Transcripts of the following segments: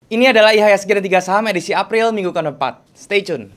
Ini adalah IHSG dan 3 saham edisi April minggu keempat. Stay tune.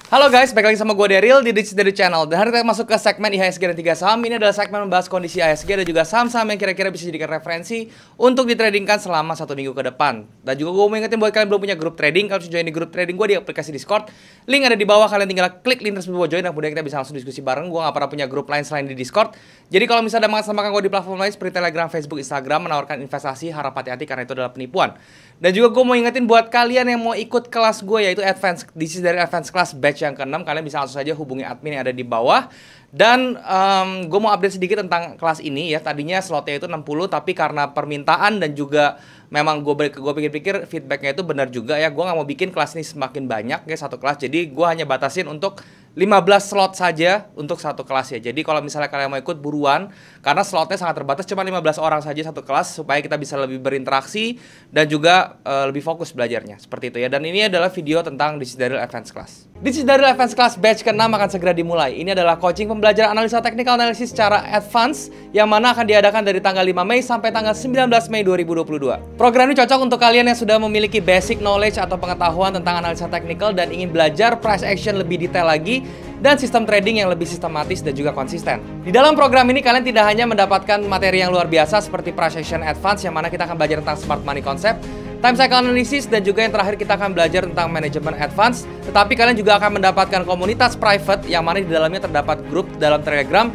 Halo guys, balik lagi sama gue Daryl di This Daryl Channel. Dan hari kita masuk ke segmen IHSG dan 3 saham. Ini adalah segmen membahas kondisi IHSG dan juga saham-saham yang kira-kira bisa dijadikan referensi untuk ditradingkan selama 1 minggu ke depan. Dan juga gue mau ingetin buat kalian belum punya grup trading, kalian bisa join di grup trading gue di aplikasi Discord. Link ada di bawah, kalian tinggal klik link tersebut buat join dan kemudian kita bisa langsung diskusi bareng. Gue gak pernah punya grup lain selain di Discord. Jadi kalau misalnya ada mengatasnamakan gue di platform lain seperti Telegram, Facebook, Instagram menawarkan investasi, harap hati-hati karena itu adalah penipuan. Dan juga gue mau ingetin buat kalian yang mau ikut kelas gue yaitu Advance, this is dari Advance Class batch yang ke-6. Kalian bisa langsung saja hubungi admin yang ada di bawah. Dan gue mau update sedikit tentang kelas ini ya. Tadinya slotnya itu 60, tapi karena permintaan dan juga memang gue pikir-pikir feedbacknya itu benar juga ya. Gue gak mau bikin kelas ini semakin banyak ya, satu kelas. Jadi gue hanya batasin untuk 15 slot saja untuk satu kelas ya. Jadi kalau misalnya kalian mau ikut buruan, karena slotnya sangat terbatas, cuma 15 orang saja satu kelas, supaya kita bisa lebih berinteraksi dan juga lebih fokus belajarnya. Seperti itu ya. Dan ini adalah video tentang This is Daryl Advance Class. This is Daryl Advance Class batch ke-6 akan segera dimulai. Ini adalah coaching pembelajaran analisa technical analysis secara advance, yang mana akan diadakan dari tanggal 5 Mei sampai tanggal 19 Mei 2022. Program ini cocok untuk kalian yang sudah memiliki basic knowledge atau pengetahuan tentang analisa technical dan ingin belajar price action lebih detail lagi dan sistem trading yang lebih sistematis dan juga konsisten. Di dalam program ini kalian tidak hanya mendapatkan materi yang luar biasa seperti price action advance, yang mana kita akan belajar tentang smart money concept, time cycle analysis, dan juga yang terakhir kita akan belajar tentang manajemen advance. Tetapi kalian juga akan mendapatkan komunitas private yang mana di dalamnya terdapat grup dalam Telegram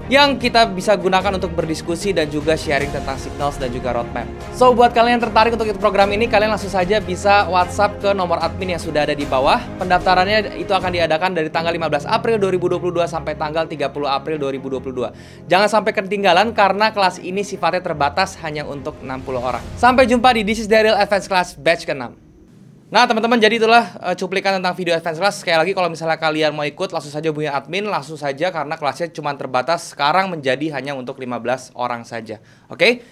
yang kita bisa gunakan untuk berdiskusi dan juga sharing tentang signals dan juga roadmap. So, buat kalian yang tertarik untuk ikut program ini, kalian langsung saja bisa WhatsApp ke nomor admin yang sudah ada di bawah. Pendaftarannya itu akan diadakan dari tanggal 15 April 2022 sampai tanggal 30 April 2022. Jangan sampai ketinggalan karena kelas ini sifatnya terbatas hanya untuk 60 orang. Sampai jumpa di This is Daryl Advance Class batch ke-6. Nah teman-teman, jadi itulah cuplikan tentang video Advance Class. Sekali lagi kalau misalnya kalian mau ikut, langsung saja hubungi admin, langsung saja karena kelasnya cuma terbatas sekarang menjadi hanya untuk 15 orang saja. Oke?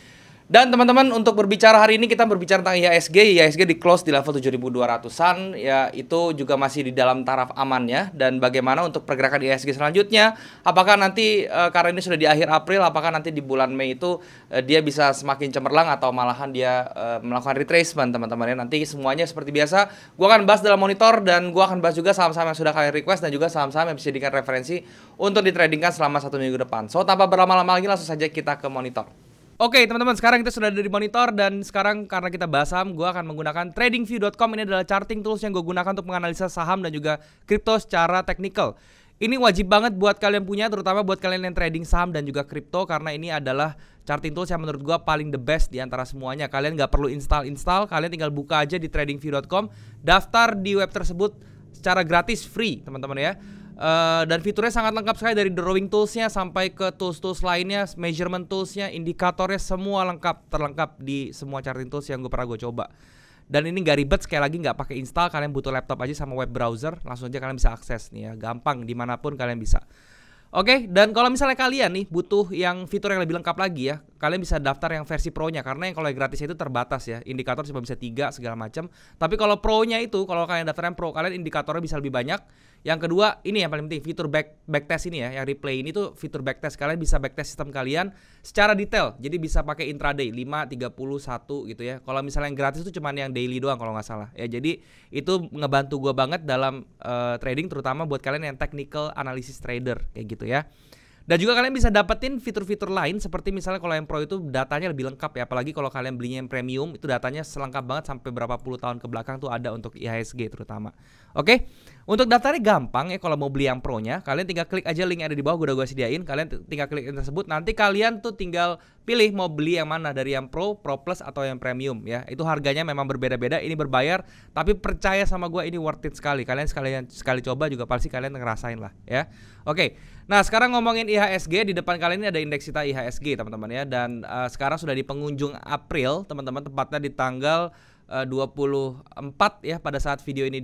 Dan teman-teman, untuk berbicara hari ini kita berbicara tentang IHSG. IHSG di close di level 7.200-an, ya itu juga masih di dalam taraf amannya. Dan bagaimana untuk pergerakan IHSG selanjutnya? Apakah nanti karena ini sudah di akhir April, apakah nanti di bulan Mei itu dia bisa semakin cemerlang atau malahan dia melakukan retracement, teman-teman ya. Nanti semuanya seperti biasa, gue akan bahas dalam monitor dan gue akan bahas juga saham-saham yang sudah kalian request dan juga saham-saham yang bisa dijadikan referensi untuk ditradingkan selama 1 minggu depan. So, tanpa berlama-lama lagi, langsung saja kita ke monitor. Oke teman-teman, sekarang kita sudah ada di monitor dan sekarang karena kita bahas saham, gue akan menggunakan TradingView.com. Ini adalah charting tools yang gue gunakan untuk menganalisa saham dan juga kripto secara teknikal. Ini wajib banget buat kalian punya, terutama buat kalian yang trading saham dan juga kripto, karena ini adalah charting tools yang menurut gue paling the best di antara semuanya. Kalian nggak perlu install, kalian tinggal buka aja di TradingView.com, daftar di web tersebut secara gratis, free teman-teman ya. Dan fiturnya sangat lengkap sekali, dari drawing toolsnya sampai ke tools-tools lainnya, measurement toolsnya, indikatornya, semua lengkap, terlengkap di semua charting tools yang pernah gue coba. Dan ini gak ribet, sekali lagi gak pakai install, kalian butuh laptop aja sama web browser, langsung aja kalian bisa akses nih ya, gampang dimanapun kalian bisa. Oke, dan kalau misalnya kalian nih butuh yang fitur yang lebih lengkap lagi ya, kalian bisa daftar yang versi pro-nya, karena yang kalau yang gratis itu terbatas ya, indikator cuma bisa 3 segala macam. Tapi kalau pro-nya itu, kalau kalian daftar yang pro, kalian indikatornya bisa lebih banyak. Yang kedua, ini yang paling penting, fitur backtest ini ya, yang replay ini tuh fitur backtest. Kalian bisa backtest sistem kalian secara detail, jadi bisa pakai intraday 5, 30, 1 gitu ya. Kalau misalnya yang gratis itu cuma yang daily doang kalau nggak salah ya. Jadi itu ngebantu gue banget dalam trading, terutama buat kalian yang technical analysis trader kayak gitu ya. Dan juga kalian bisa dapetin fitur-fitur lain seperti misalnya kalau yang pro itu datanya lebih lengkap ya, apalagi kalau kalian belinya yang premium itu datanya selengkap banget sampai berapa puluh tahun ke belakang tuh ada untuk IHSG terutama. Oke, untuk daftarnya gampang ya. Kalau mau beli yang pro-nya, kalian tinggal klik aja link yang ada di bawah, udah gue sediain. Kalian tinggal klik link tersebut, nanti kalian tuh tinggal pilih mau beli yang mana, dari yang pro, pro plus atau yang premium ya. Itu harganya memang berbeda-beda, ini berbayar, tapi percaya sama gue ini worth it sekali. Kalian sekali coba juga pasti kalian ngerasain lah ya. Oke, nah sekarang ngomongin IHSG, di depan kalian ini ada indeks kita IHSG teman-teman ya. Dan sekarang sudah di penghujung April teman-teman, tepatnya di tanggal 24 ya pada saat video ini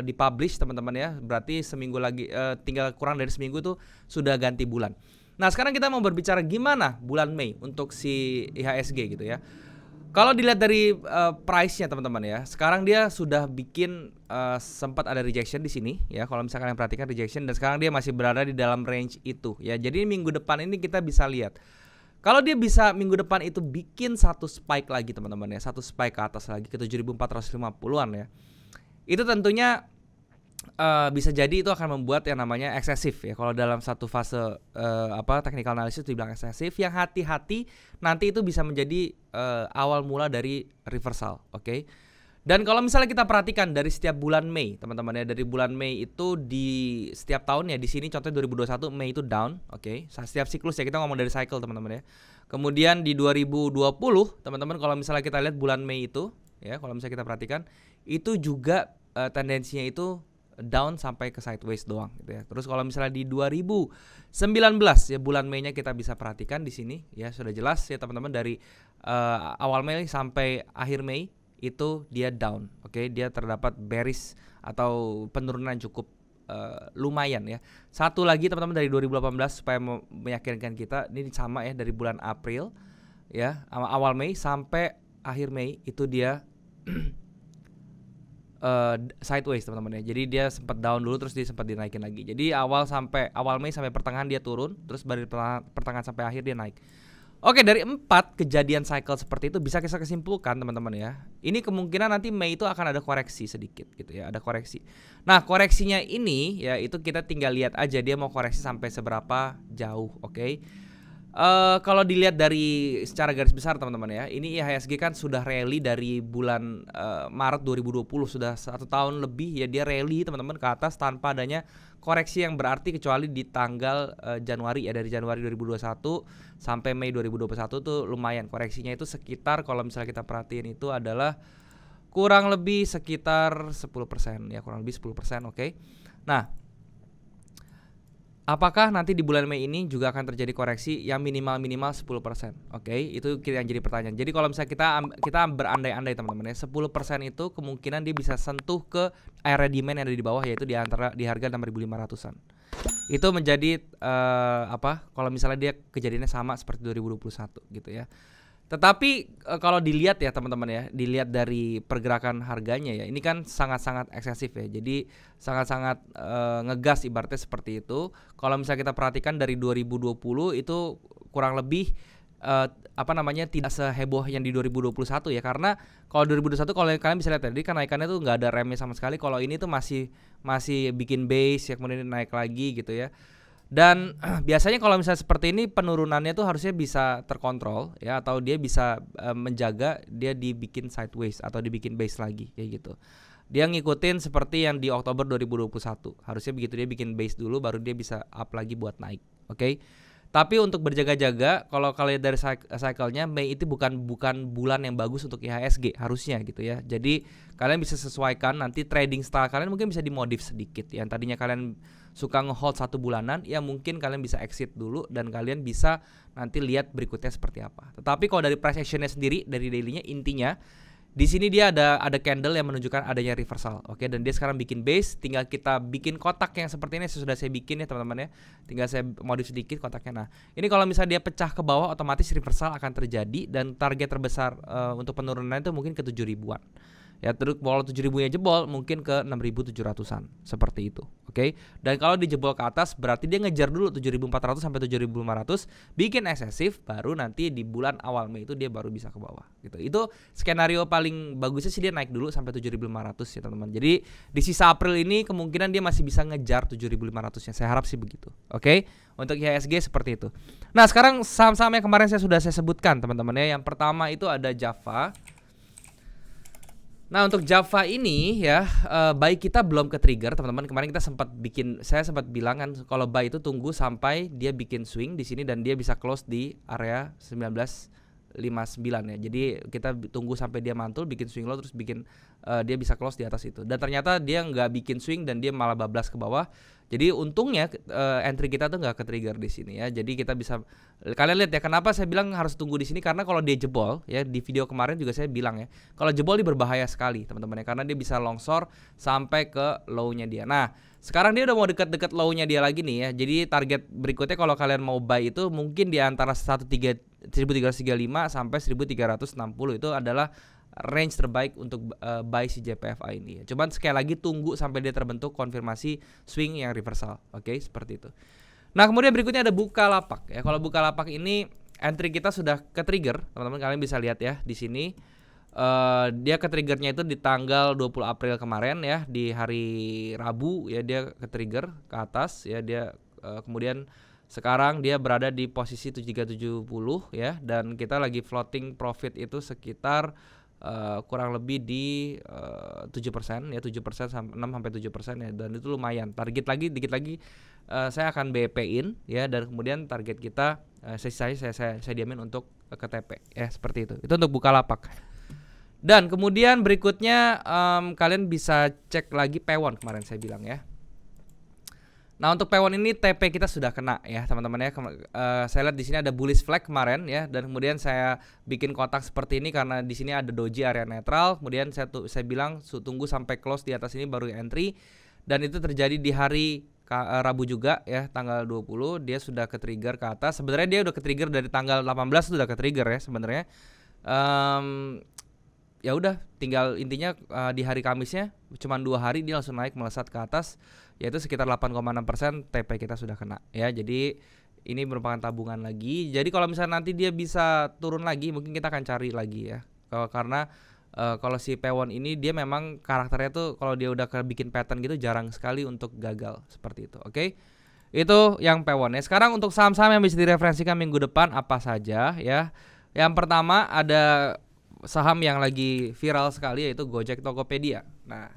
dipublish teman-teman ya. Berarti seminggu lagi, tinggal kurang dari seminggu tuh sudah ganti bulan. Nah sekarang kita mau berbicara gimana bulan Mei untuk si IHSG gitu ya. Kalau dilihat dari price-nya teman-teman ya, sekarang dia sudah bikin sempat ada rejection di sini ya. Kalau misalkan kalian perhatikan rejection, dan sekarang dia masih berada di dalam range itu ya. Jadi minggu depan ini kita bisa lihat kalau dia bisa minggu depan itu bikin satu spike lagi teman-teman ya, satu spike ke atas lagi ke 7.450-an ya. Itu tentunya bisa jadi itu akan membuat yang namanya eksesif ya. Kalau dalam satu fase technical analysis dibilang eksesif, yang hati-hati nanti itu bisa menjadi awal mula dari reversal, oke? Dan kalau misalnya kita perhatikan dari setiap bulan Mei, teman-teman ya, dari bulan Mei itu di setiap tahun ya, di sini contohnya 2021 Mei itu down, oke? Setiap siklus ya, kita ngomong dari cycle teman-teman ya. Kemudian di 2020 teman-teman kalau misalnya kita lihat bulan Mei itu ya, kalau misalnya kita perhatikan itu juga tendensinya itu down sampai ke sideways doang gitu ya. Terus kalau misalnya di 2019 ya bulan Mei-nya kita bisa perhatikan di sini ya, sudah jelas ya teman-teman, dari awal Mei sampai akhir Mei itu dia down. Oke, dia terdapat bearish atau penurunan cukup lumayan ya. Satu lagi teman-teman dari 2018 supaya meyakinkan kita, ini sama ya, dari bulan April ya, awal Mei sampai akhir Mei itu dia sideways teman-teman ya. Jadi dia sempat down dulu terus dia sempat dinaikin lagi. Jadi awal Mei sampai pertengahan dia turun, terus dari pertengahan sampai akhir dia naik. Oke, dari 4 kejadian cycle seperti itu bisa kita kesimpulkan teman-teman ya. Ini kemungkinan nanti Mei itu akan ada koreksi sedikit gitu ya, ada koreksi. Nah, koreksinya ini ya itu kita tinggal lihat aja dia mau koreksi sampai seberapa jauh, oke? Kalau dilihat dari secara garis besar teman-teman ya, ini IHSG kan sudah rally dari bulan Maret 2020, sudah 1 tahun lebih ya dia rally teman-teman ke atas tanpa adanya koreksi yang berarti, kecuali di tanggal Januari ya, dari Januari 2021 sampai Mei 2021 tuh lumayan koreksinya itu sekitar, kalau misalnya kita perhatiin itu adalah kurang lebih sekitar 10% ya, kurang lebih 10%, oke. Nah, apakah nanti di bulan Mei ini juga akan terjadi koreksi yang minimal 10%? Oke, itu yang jadi pertanyaan. Jadi kalau misalnya kita berandai-andai teman-teman ya, 10% itu kemungkinan dia bisa sentuh ke area demand yang ada di bawah, yaitu di harga 6.500-an. Itu menjadi kalau misalnya dia kejadiannya sama seperti 2021 gitu ya. Tetapi kalau dilihat ya teman-teman ya, dilihat dari pergerakan harganya ya, ini kan sangat-sangat eksesif ya. Jadi sangat-sangat ngegas ibaratnya seperti itu. Kalau misalnya kita perhatikan dari 2020 itu kurang lebih tidak seheboh yang di 2021 ya. Karena kalau 2021 kalau kalian bisa lihat tadi kenaikannya tuh nggak ada remnya sama sekali. Kalau ini tuh masih bikin base ya, kemudian naik lagi gitu ya. Dan biasanya kalau misalnya seperti ini penurunannya tuh harusnya bisa terkontrol ya, atau dia bisa menjaga dia dibikin sideways atau dibikin base lagi kayak gitu. Dia ngikutin seperti yang di Oktober 2021. Harusnya begitu, dia bikin base dulu baru dia bisa up lagi buat naik. Oke. Tapi untuk berjaga-jaga, kalau kalian dari cycle-nya, Mei itu bukan bulan yang bagus untuk IHSG harusnya gitu ya. Jadi kalian bisa sesuaikan nanti trading style kalian, mungkin bisa dimodif sedikit. Yang tadinya kalian suka nge-hold 1 bulanan, ya mungkin kalian bisa exit dulu dan kalian bisa nanti lihat berikutnya seperti apa. Tetapi kalau dari price action-nya sendiri, dari daily-nya, intinya di sini dia ada candle yang menunjukkan adanya reversal, oke, dan dia sekarang bikin base, tinggal kita bikin kotak yang seperti ini, sudah saya bikin ya teman-teman ya, tinggal saya modif sedikit kotaknya. Nah, ini kalau misalnya dia pecah ke bawah, otomatis reversal akan terjadi dan target terbesar untuk penurunan itu mungkin ke 7.000-an. Ya, terus kalau 7.000-nya jebol mungkin ke 6.700-an seperti itu. Oke. Dan kalau dijebol ke atas berarti dia ngejar dulu 7.400 sampai 7.500, bikin eksesif, baru nanti di bulan awal Mei itu dia baru bisa ke bawah gitu. Itu skenario paling bagusnya sih, dia naik dulu sampai 7.500 ya teman-teman. Jadi di sisa April ini kemungkinan dia masih bisa ngejar 7.500-nya. Saya harap sih begitu. Oke. Untuk IHSG seperti itu. Nah, sekarang saham-saham yang kemarin saya sebutkan teman-teman ya. Yang pertama itu ada Java. Nah, untuk Java ini ya, buy kita belum ke trigger teman-teman. Kemarin saya sempat bilang kan kalau buy itu tunggu sampai dia bikin swing di sini dan dia bisa close di area 1959 ya. Jadi kita tunggu sampai dia mantul bikin swing low, terus dia bisa close di atas itu. Dan ternyata dia nggak bikin swing dan dia malah bablas ke bawah. Jadi untungnya entry kita tuh nggak ke trigger di sini ya. Jadi kita bisa, kalian lihat ya, kenapa saya bilang harus tunggu di sini, karena kalau dia jebol ya, di video kemarin juga saya bilang ya, kalau jebol dia berbahaya sekali teman-teman ya, karena dia bisa longsor sampai ke low-nya dia. Nah, sekarang dia udah mau deket-deket low-nya dia lagi nih ya. Jadi target berikutnya kalau kalian mau buy itu mungkin di antara 1330 1335 sampai 1360 itu adalah range terbaik untuk buy si JPFA ini. Cuman sekali lagi tunggu sampai dia terbentuk konfirmasi swing yang reversal. Oke, seperti itu. Nah, kemudian berikutnya ada Bukalapak ya. Kalau Bukalapak ini entry kita sudah ke-trigger. Teman-teman kalian bisa lihat ya di sini. Dia ke-triggernya itu di tanggal 20 April kemarin ya, di hari Rabu ya dia ke-trigger ke atas ya, dia kemudian sekarang dia berada di posisi 7370 ya, dan kita lagi floating profit itu sekitar kurang lebih di 7% ya, 7% sampai 6-7% ya, dan itu lumayan. Target lagi dikit lagi saya akan BP-in ya, dan kemudian target kita saya diamin untuk ke TP ya, seperti itu. Itu untuk Bukalapak. Dan kemudian berikutnya kalian bisa cek lagi Pewon kemarin saya bilang ya. Nah, untuk Pewon ini TP kita sudah kena ya teman-teman ya. Saya lihat di sini ada bullish flag kemarin ya, dan kemudian saya bikin kotak seperti ini karena di sini ada doji area netral. Kemudian saya bilang tunggu sampai close di atas ini baru entry, dan itu terjadi di hari Rabu juga ya, tanggal 20 dia sudah ke-trigger ke atas. Sebenarnya dia udah ke-trigger dari tanggal 18 sudah ke-trigger ya sebenarnya. Ya udah, tinggal intinya di hari Kamisnya cuma 2 hari dia langsung naik melesat ke atas, yaitu sekitar 8,6% TP kita sudah kena ya. Jadi ini merupakan tabungan lagi. Jadi kalau misalnya nanti dia bisa turun lagi, mungkin kita akan cari lagi ya. Karena kalau si Pewon ini dia memang karakternya tuh kalau dia udah bikin pattern gitu jarang sekali untuk gagal seperti itu. Oke. Itu yang Pewon ya. Sekarang untuk saham-saham yang bisa direferensikan minggu depan apa saja ya. Yang pertama ada saham yang lagi viral sekali yaitu Gojek Tokopedia. Nah,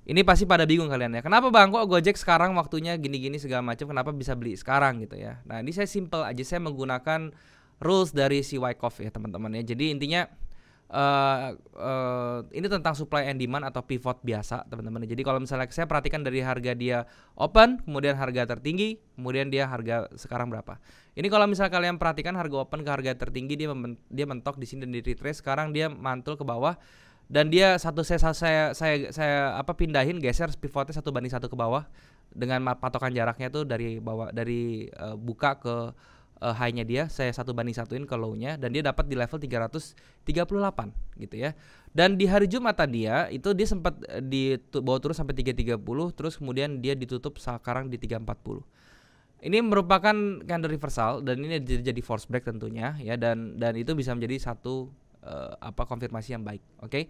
ini pasti pada bingung kalian ya. Kenapa Bang kok Gojek sekarang waktunya gini-gini segala macam, kenapa bisa beli sekarang gitu ya. Nah, ini saya simple aja, saya menggunakan rules dari si Wyckoff ya teman-teman ya. Jadi intinya ini tentang supply and demand atau pivot biasa teman-teman. Jadi kalau misalnya saya perhatikan dari harga dia open, kemudian harga tertinggi, kemudian dia harga sekarang berapa. Ini kalau misalnya kalian perhatikan harga open ke harga tertinggi, dia mentok di sini dan di retrace. Sekarang dia mantul ke bawah dan dia saya pindahin, geser pivotnya 1:1 ke bawah dengan patokan jaraknya tuh dari bawah, dari buka ke high-nya dia saya 1:1-in ke low-nya, dan dia dapat di level 338 gitu ya. Dan di hari Jumat tadi ya, itu dia sempat bawa turun sampai 330, terus kemudian dia ditutup sekarang di 340. Ini merupakan candle reversal dan ini jadi force break tentunya ya, dan itu bisa menjadi satu konfirmasi yang baik. Oke.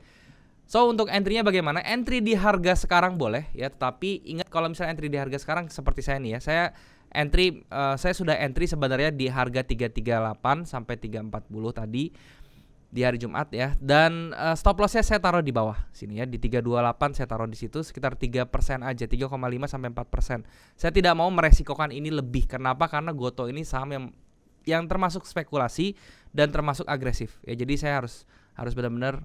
So untuk entry-nya bagaimana? Entry di harga sekarang boleh ya, tetapi ingat kalau misalnya entry di harga sekarang seperti saya nih ya, saya sudah entry sebenarnya di harga 338 sampai 340 tadi di hari Jumat ya, dan stop lossnya saya taruh di bawah sini ya, di 328 saya taruh di situ sekitar 3% aja, 3,5 sampai 4%. Saya tidak mau meresikokan ini lebih. Kenapa? Karena Goto ini saham yang termasuk spekulasi dan termasuk agresif ya. Jadi saya harus benar-benar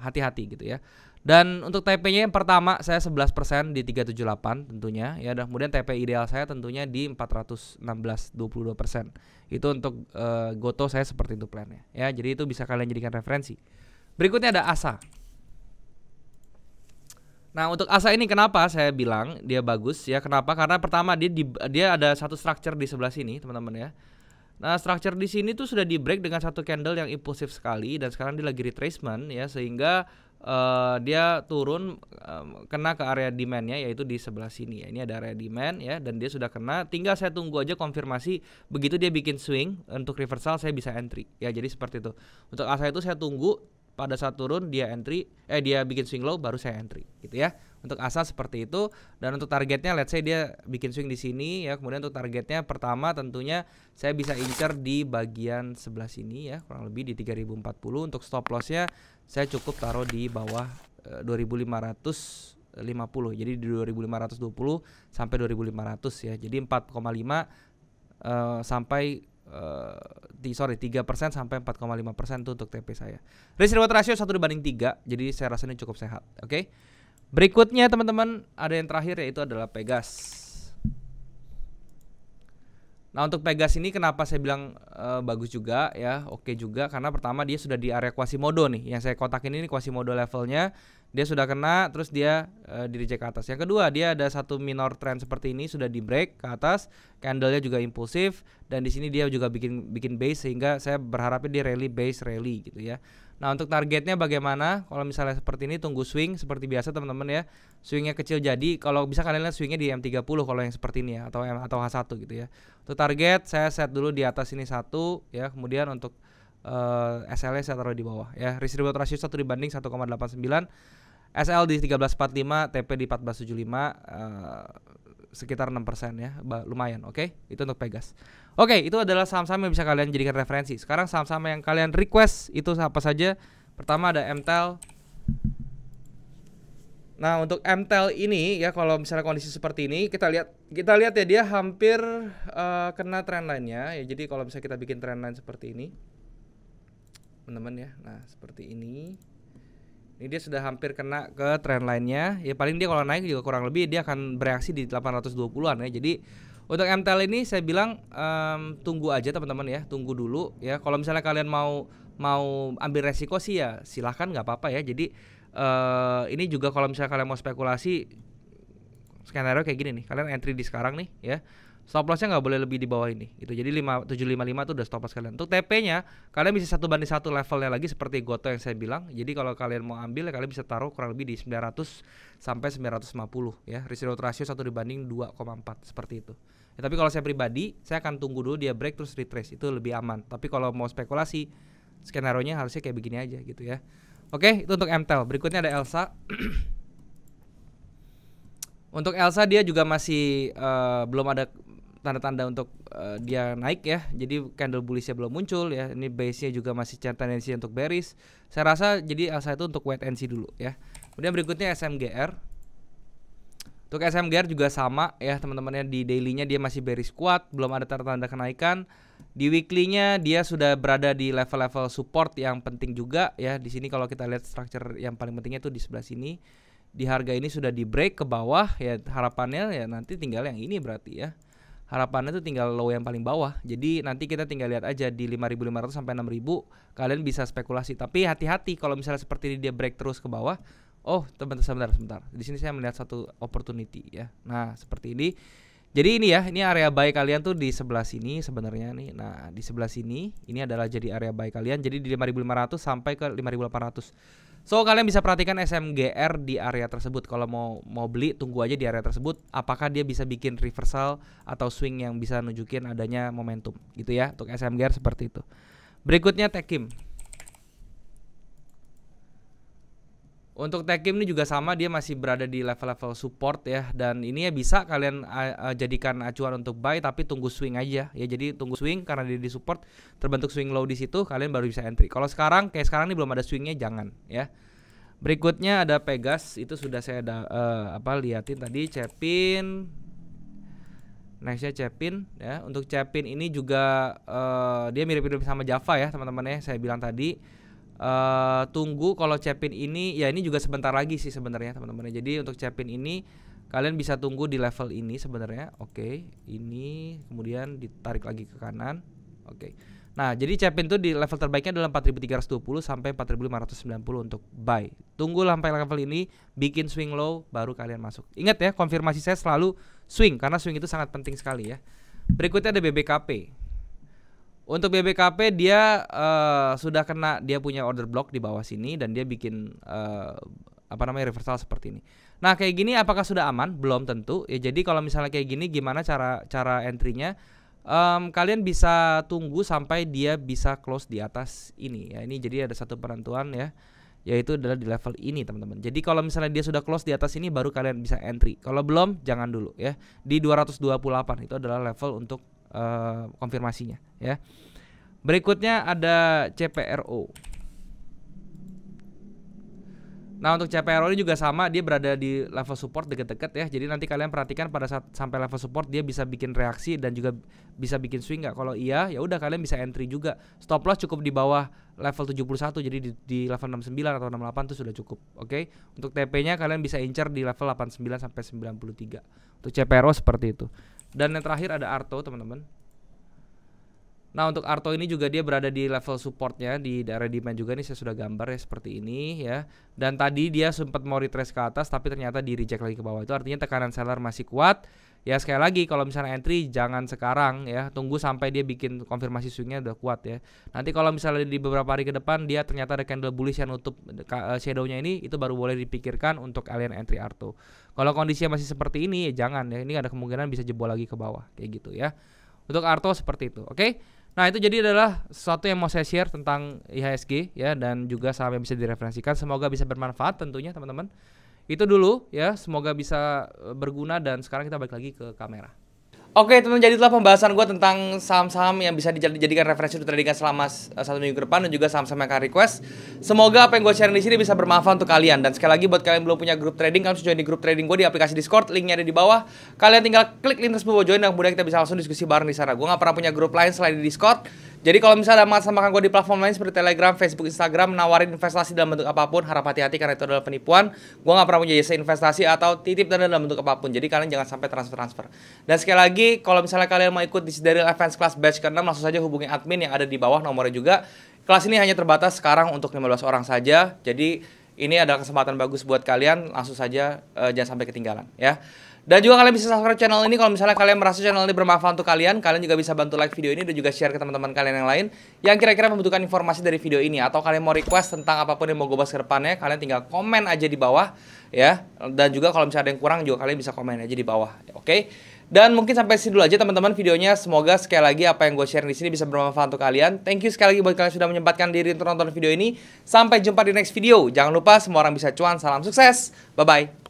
hati-hati gitu ya. Dan untuk TP-nya yang pertama saya 11% di 378 tentunya ya, dan kemudian TP ideal saya tentunya di 416 22%. Itu untuk Goto saya seperti itu plannya ya. Jadi itu bisa kalian jadikan referensi. Berikutnya ada ASA. Nah, untuk ASA ini kenapa saya bilang dia bagus ya? Kenapa? Karena pertama dia ada satu structure di sebelah sini, teman-teman ya. Nah, structure di sini tuh sudah di break dengan satu candle yang impulsif sekali, dan sekarang dia lagi retracement ya, sehingga dia turun kena ke area demand-nya yaitu di sebelah sini ya. Ini ada area demand ya, dan dia sudah kena. Tinggal saya tunggu aja konfirmasi, begitu dia bikin swing untuk reversal saya bisa entry ya. Jadi seperti itu. Untuk ASA itu saya tunggu pada saat turun dia dia bikin swing low baru saya entry gitu ya. Untuk ASA seperti itu. Dan untuk targetnya let's say dia bikin swing di sini ya. Kemudian untuk targetnya pertama tentunya saya bisa incer di bagian sebelah sini ya, kurang lebih di 3040. Untuk stop lossnya saya cukup taruh di bawah 2550. Jadi di 2520 sampai 2500 ya. Jadi 4,5 sampai 3% sampai 4,5% itu untuk TP saya. Risk reward ratio 1:3, jadi saya rasa ini cukup sehat. Oke. Berikutnya teman-teman ada yang terakhir yaitu adalah Pegas. Nah, untuk Pegas ini kenapa saya bilang bagus juga ya, oke juga, karena pertama dia sudah di area Quasimodo nih. Yang saya kotakin ini Quasimodo levelnya. Dia sudah kena, terus dia di reject ke atas. Yang kedua, dia ada satu minor trend seperti ini, sudah di break ke atas, candlenya juga impulsif, dan di sini dia juga bikin base, sehingga saya berharapnya dia rally base rally gitu ya. Nah, untuk targetnya bagaimana? Kalau misalnya seperti ini, tunggu swing seperti biasa teman-teman ya. Swingnya kecil, jadi kalau bisa kalian lihat swingnya di M30 kalau yang seperti ini ya, atau H1 gitu ya. Untuk target saya set dulu di atas ini 1 ya, kemudian untuk SL-nya saya taruh di bawah ya. Risk reward ratio 1 dibanding 1,89. SL di 1345, TP di 1475, sekitar 6% ya, lumayan. Oke, itu untuk Pegas. Oke, itu adalah saham-saham yang bisa kalian jadikan referensi. Sekarang saham-saham yang kalian request itu apa saja? Pertama ada MTEL. Nah, untuk MTEL ini ya, kalau misalnya kondisi seperti ini, kita lihat ya, dia hampir kena trendline-nya ya. Jadi kalau misalnya kita bikin trendline seperti ini, teman-teman ya. Nah, seperti ini. Ini dia sudah hampir kena ke trendline-nya. Ya paling dia kalau naik juga kurang lebih dia akan bereaksi di 820-an ya. Jadi untuk MTEL ini saya bilang tunggu aja teman-teman ya, tunggu dulu ya. Kalau misalnya kalian mau ambil resiko sih ya silahkan, nggak apa-apa ya. Jadi ini juga kalau misalnya kalian mau spekulasi, skenario kayak gini nih, kalian entry di sekarang nih ya. Stop lossnya nggak boleh lebih di bawah ini gitu. Jadi 5755 tuh udah stop loss kalian. Untuk TP-nya kalian bisa 1:1 levelnya lagi seperti Goto yang saya bilang. Jadi kalau kalian mau ambil ya kalian bisa taruh kurang lebih di 900 sampai 950 ya. Risk reward ratio 1 dibanding 2,4 seperti itu. Ya, tapi kalau saya pribadi saya akan tunggu dulu dia break terus retrace, itu lebih aman. Tapi kalau mau spekulasi, skenario-nya harusnya kayak begini aja gitu ya. Oke, itu untuk MTEL. Berikutnya ada Elsa. Untuk Elsa dia juga masih belum ada tanda-tanda untuk dia naik ya. Jadi candle bullishnya belum muncul ya. Ini base-nya juga masih tendensi untuk bearish. Saya rasa jadi Elsa itu untuk wait and see dulu ya. Kemudian berikutnya SMGR. Untuk SMGR juga sama ya teman-temannya, di daily-nya dia masih bearish kuat, belum ada tanda-tanda kenaikan. Di weekly-nya dia sudah berada di level-level support yang penting juga ya. Di sini kalau kita lihat structure yang paling pentingnya itu di sebelah sini. Di harga ini sudah di break ke bawah ya, harapannya ya nanti tinggal yang ini berarti ya. Harapannya tuh tinggal low yang paling bawah. Jadi nanti kita tinggal lihat aja di 5.500 sampai 6.000 kalian bisa spekulasi. Tapi hati-hati kalau misalnya seperti ini dia break terus ke bawah. Oh, sebentar. Di sini saya melihat satu opportunity ya. Nah, seperti ini. Jadi ini ya, ini area buy kalian tuh di sebelah sini sebenarnya nih. Nah, di sebelah sini ini adalah jadi area buy kalian. Jadi di 5.500 sampai ke 5.800. So kalian bisa perhatikan SMGR di area tersebut. Kalau mau beli tunggu aja di area tersebut. Apakah dia bisa bikin reversal atau swing yang bisa nunjukin adanya momentum gitu ya. Untuk SMGR seperti itu. Berikutnya Techim. Untuk Techim ini juga sama, dia masih berada di level-level support ya. Dan ini ya bisa kalian jadikan acuan untuk buy, tapi tunggu swing aja ya. Jadi tunggu swing karena dia di support, terbentuk swing low di situ, kalian baru bisa entry. Kalau sekarang kayak sekarang ini belum ada swingnya, jangan ya. Berikutnya ada Pegas, itu sudah saya liatin tadi. Cepin, nextnya Cepin ya. Untuk Cepin ini juga dia mirip-mirip sama Java ya teman-teman ya, saya bilang tadi. Tunggu kalau Cepin ini ya, ini juga sebentar lagi sih sebenarnya teman-teman. Jadi untuk Cepin ini kalian bisa tunggu di level ini sebenarnya. Oke, ini kemudian ditarik lagi ke kanan. Oke. Nah, jadi Cepin tuh di level terbaiknya adalah 4.320 sampai 4.590 untuk buy. Tunggu sampai level ini, bikin swing low baru kalian masuk. Ingat ya, konfirmasi saya selalu swing karena swing itu sangat penting sekali ya. Berikutnya ada BBKP. Untuk BBKP dia sudah kena, dia punya order block di bawah sini dan dia bikin reversal seperti ini. Nah, kayak gini apakah sudah aman? Belum tentu. Ya jadi kalau misalnya kayak gini gimana cara entry-nya? Kalian bisa tunggu sampai dia bisa close di atas ini ya. Ini jadi ada satu penentuan ya, yaitu adalah di level ini teman-teman. Jadi kalau misalnya dia sudah close di atas ini baru kalian bisa entry. Kalau belum jangan dulu ya. Di 228 itu adalah level untuk konfirmasinya ya. Berikutnya ada CPRO. Nah, untuk CPRO ini juga sama, dia berada di level support dekat-dekat ya. Jadi nanti kalian perhatikan pada saat sampai level support dia bisa bikin reaksi dan juga bisa bikin swing nggak. Kalau iya ya udah kalian bisa entry juga. Stop loss cukup di bawah level 71, jadi di level 69 atau 68 itu sudah cukup. Oke. Untuk TP-nya kalian bisa incer di level 89 sampai 93. Untuk CPRO seperti itu. Dan yang terakhir ada Arto teman-teman. Nah untuk Arto ini juga dia berada di level supportnya di daerah demand juga nih, saya sudah gambar ya seperti ini ya. Dan tadi dia sempat mau retrace ke atas tapi ternyata di reject lagi ke bawah. Itu artinya tekanan seller masih kuat. Ya sekali lagi kalau misalnya entry jangan sekarang ya, tunggu sampai dia bikin konfirmasi swingnya udah kuat ya. Nanti kalau misalnya di beberapa hari ke depan dia ternyata ada candle bullish yang nutup shadownya ini, itu baru boleh dipikirkan untuk alien entry Arto. Kalau kondisinya masih seperti ini ya jangan ya, ini ada kemungkinan bisa jebol lagi ke bawah kayak gitu ya. Untuk Arto seperti itu, oke? Nah itu jadi adalah sesuatu yang mau saya share tentang IHSG ya, dan juga saham yang bisa direferensikan. Semoga bisa bermanfaat tentunya teman-teman. Itu dulu ya, semoga bisa berguna, dan sekarang kita balik lagi ke kamera. Oke teman-teman, jadi itulah pembahasan gue tentang saham-saham yang bisa dijadikan referensi untuk tradingkan selama 1 minggu ke depan, dan juga saham-saham yang kalian request. Semoga apa yang gue share di sini bisa bermanfaat untuk kalian. Dan sekali lagi buat kalian yang belum punya grup trading, kalian bisa join di grup trading gue di aplikasi Discord, linknya ada di bawah. Kalian tinggal klik link tersebut buat join, dan kemudian kita bisa langsung diskusi bareng di sana. Gue gak pernah punya grup lain selain di Discord. Jadi kalau misalnya ada masalah gue di platform lain seperti Telegram, Facebook, Instagram, nawarin investasi dalam bentuk apapun, harap hati-hati karena itu adalah penipuan. Gue gak pernah punya jasa investasi atau titip dana dalam bentuk apapun. Jadi kalian jangan sampai transfer-transfer. Dan sekali lagi, kalau misalnya kalian mau ikut di Daryl Advance Class Batch ke-6, langsung saja hubungi admin yang ada di bawah nomornya juga. Kelas ini hanya terbatas sekarang untuk 15 orang saja. Jadi ini adalah kesempatan bagus buat kalian. Langsung saja jangan sampai ketinggalan ya. Dan juga kalian bisa subscribe channel ini kalau misalnya kalian merasa channel ini bermanfaat untuk kalian. Kalian juga bisa bantu like video ini dan juga share ke teman-teman kalian yang lain yang kira-kira membutuhkan informasi dari video ini, atau kalian mau request tentang apapun yang mau gue bahas ke depannya, kalian tinggal komen aja di bawah ya. Dan juga kalau misalnya ada yang kurang juga kalian bisa komen aja di bawah. Oke? Dan mungkin sampai sini dulu aja teman-teman videonya. Semoga sekali lagi apa yang gue share di sini bisa bermanfaat untuk kalian. Thank you sekali lagi buat kalian yang sudah menyempatkan diri untuk nonton video ini. Sampai jumpa di next video. Jangan lupa semua orang bisa cuan. Salam sukses. Bye bye.